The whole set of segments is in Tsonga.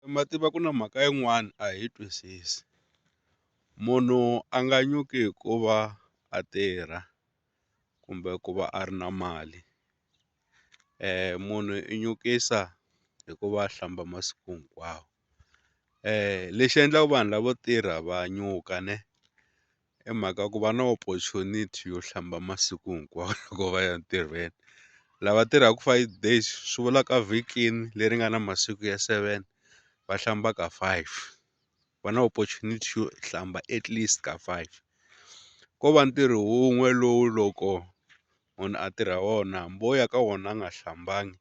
ma tiva ku na mhaka yin'wani a hi yi twisisi, munhu a nga nyuki hikuva a tirha kumbe ku va a ri na mali, munhu i nyukisa hikuva a hlamba masiku hinkwawo. Lexi endlaka vanhu lavo tirha va nyuka ne i mhaka ku va na opportunity yo hlamba masiku hinkwawo loko va ya ntirhweni. Lava tirhaka 5 days swi vula ka vhikini leri nga na masiku ya 7 va hlamba ka 5, va na opportunity yo hlamba at least ka 5. Ko va ntirho wun'we lowu loko munhu a tirha wona hambi wo ya ka wona a nga hlambangi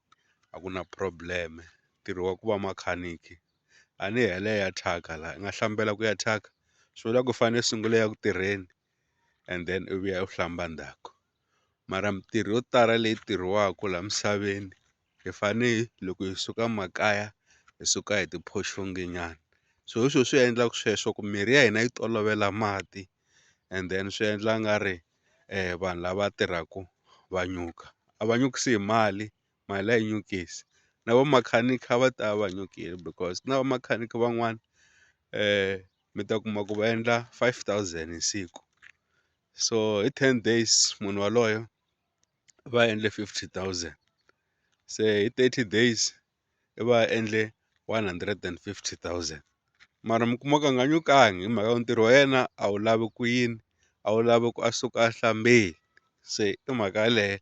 a ku na problem, ntirho wa ku va makhaniki a ni hele ya thyaka la i nga hlambela ku ya thyaka, swi vula ku i fane i sungula i ya ku tirheni and then i vuya u hlamba ndzhaku. Mara mintirho yo tala leyi tirhiwaka la misaveni hi fane loko hi suka makaya hi suka hi tiphoxonge nyana, so hi swo swi endlaka sweswo ku mirhi ya hina yi tolovela mati and then swi endla nga ri vanhu lava tirhaku va nyuka. A va nyukisi hi mali, mali a yi nyukisi na vo makhaniki a va ta va nyukile because na va makhaniki van'wani mi ta kuma ku va endla 5,000 hi siku, so hi 10 days munhu waloyo va endle 50,000, se hi 30 days i va endle 150,000. Mara mi kuma ku a nga nyukangi hi mhaka ku ntirho wa yena a wu lavi ku yini, a wu lavi ku a suka a hlambile, se i mhaka yaleyo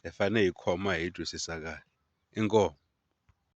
hi fane hi khoma hi yi twisisa kahle, inkomu.